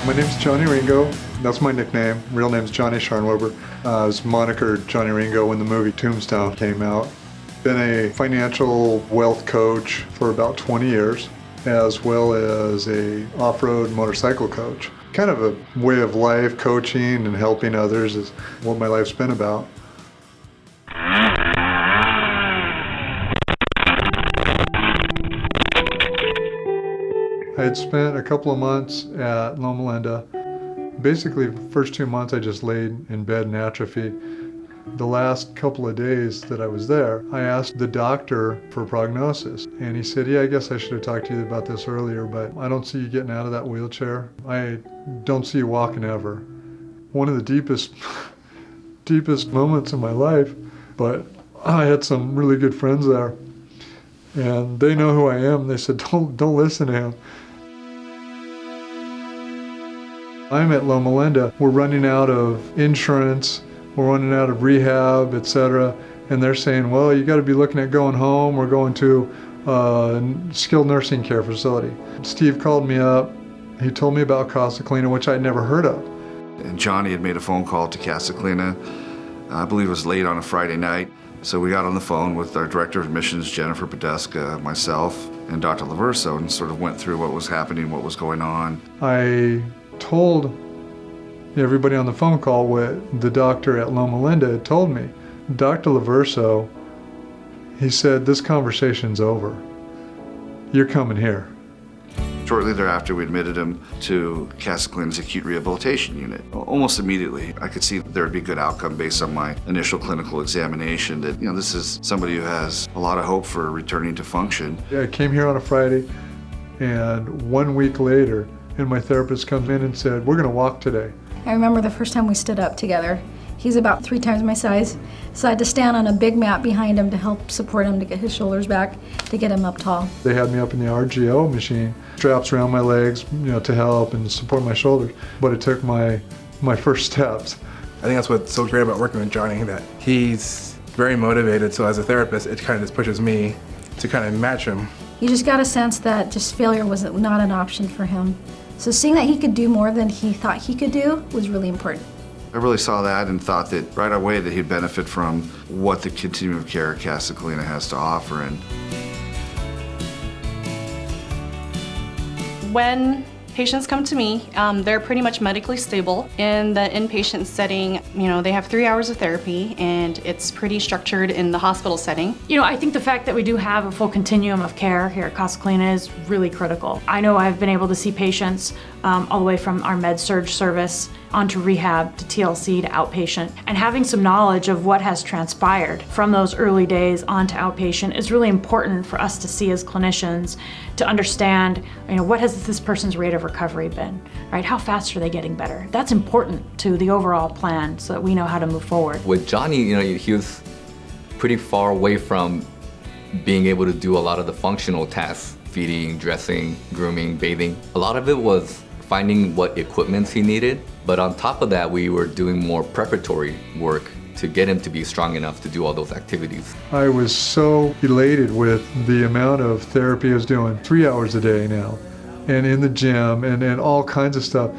My name's Johnny Ringo. That's my nickname. Real name's Johnny Scharnweber. I was monikered Johnny Ringo when the movie Tombstone came out. Been a financial wealth coach for about 20 years, as well as a off-road motorcycle coach. Kind of a way of life, coaching and helping others is what my life's been about. I had spent a couple of months at Loma Linda. Basically, the first 2 months I just laid in bed in atrophy. The last couple of days that I was there, I asked the doctor for a prognosis. And he said, yeah, I guess I should have talked to you about this earlier, but I don't see you getting out of that wheelchair. I don't see you walking ever. One of the deepest moments in my life, but I had some really good friends there. And they know who I am. They said, don't listen to him. I'm at Loma Linda. We're running out of insurance, we're running out of rehab, etc. And they're saying, well, you got to be looking at going home. We're going to a skilled nursing care facility. Steve called me up. He told me about Casa Cleana, which I'd never heard of. And Johnny had made a phone call to Casa Cleana. I believe it was late on a Friday night. So we got on the phone with our director of admissions, Jennifer Podeska, myself, and Dr. Laverso, and sort of went through what was happening, what was going on. I told everybody on the phone call what the doctor at Loma Linda had told me. Dr. Laverso, he said, this conversation's over. You're coming here. Shortly thereafter, we admitted him to Casa Cleana's acute rehabilitation unit. Almost immediately, I could see there would be a good outcome based on my initial clinical examination that, this is somebody who has a lot of hope for returning to function. I came here on a Friday, and 1 week later, and my therapist comes in and said, we're gonna walk today. I remember the first time we stood up together. He's about 3 times my size, so I had to stand on a big mat behind him to help support him to get his shoulders back, to get him up tall. They had me up in the RGO machine, straps around my legs, to help and support my shoulders. But it took my first steps. I think that's what's so great about working with Johnny, that he's very motivated, so as a therapist, it kind of just pushes me to kind of match him. You just got a sense that just failure was not an option for him. So seeing that he could do more than he thought he could do was really important. I really saw that and thought that right away that he'd benefit from what the continuum of care Casa Cleana has to offer. And when patients come to me, they're pretty much medically stable. In the inpatient setting, they have 3 hours of therapy, and it's pretty structured in the hospital setting. I think the fact that we do have a full continuum of care here at Casa Cleana is really critical. I know I've been able to see patients all the way from our med-surg service onto rehab to TLC to outpatient. And having some knowledge of what has transpired from those early days onto outpatient is really important for us to see as clinicians, to understand, what has this person's rate of recovery been, right? How fast are they getting better? That's important to the overall plan so that we know how to move forward. With Johnny, he was pretty far away from being able to do a lot of the functional tasks, feeding, dressing, grooming, bathing. A lot of it was finding what equipments he needed, but on top of that, we were doing more preparatory work to get him to be strong enough to do all those activities. I was so elated with the amount of therapy I was doing, 3 hours a day now, and in the gym and all kinds of stuff.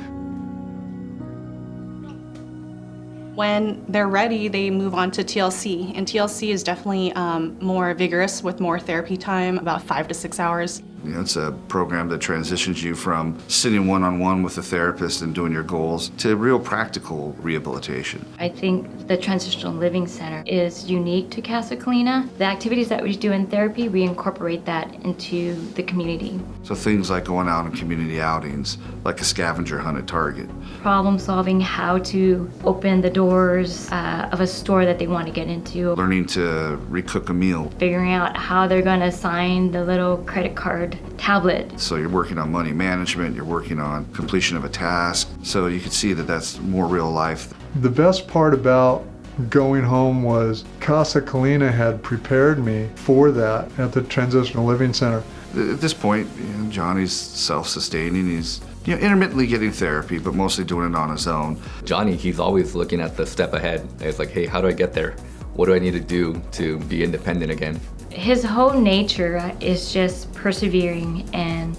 When they're ready, they move on to TLC, and TLC is definitely more vigorous with more therapy time, about 5 to 6 hours. It's a program that transitions you from sitting one-on-one with a therapist and doing your goals to real practical rehabilitation. I think the Transitional Living Center is unique to Casa Cleana. The activities that we do in therapy, we incorporate that into the community. So things like going out on community outings, like a scavenger hunt at Target. Problem solving, how to open the doors of a store that they want to get into. Learning to recook a meal. Figuring out how they're going to sign the little credit card tablet. So you're working on money management, you're working on completion of a task. So you can see that that's more real life. The best part about going home was Casa Cleana had prepared me for that at the Transitional Living Center. At this point, Johnny's self-sustaining. He's intermittently getting therapy, but mostly doing it on his own. Johnny, he's always looking at the step ahead. It's like, hey, how do I get there? What do I need to do to be independent again? His whole nature is just persevering and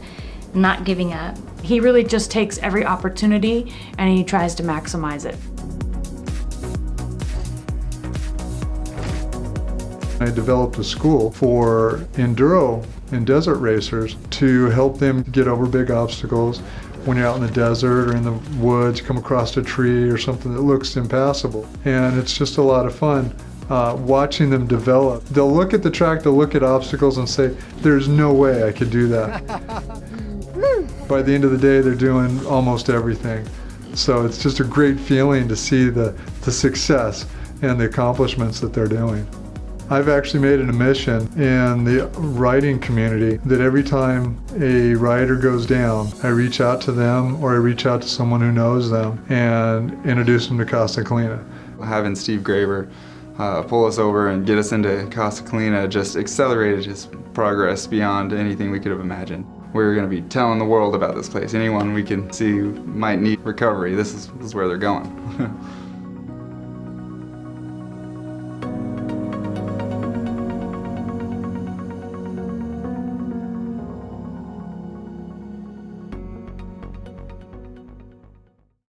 not giving up. He really just takes every opportunity and he tries to maximize it. I developed a school for enduro and desert racers to help them get over big obstacles. When you're out in the desert or in the woods, come across a tree or something that looks impassable. And it's just a lot of fun watching them develop. They'll look at the track, they'll look at obstacles and say, there's no way I could do that. By the end of the day, they're doing almost everything. So it's just a great feeling to see the success and the accomplishments that they're doing. I've actually made it a mission in the riding community that every time a rider goes down, I reach out to them or I reach out to someone who knows them and introduce them to Casa Clina. Having Steve Graver pull us over and get us into Casa Clina just accelerated his progress beyond anything we could have imagined. We're going to be telling the world about this place. Anyone we can see who might need recovery, this is where they're going.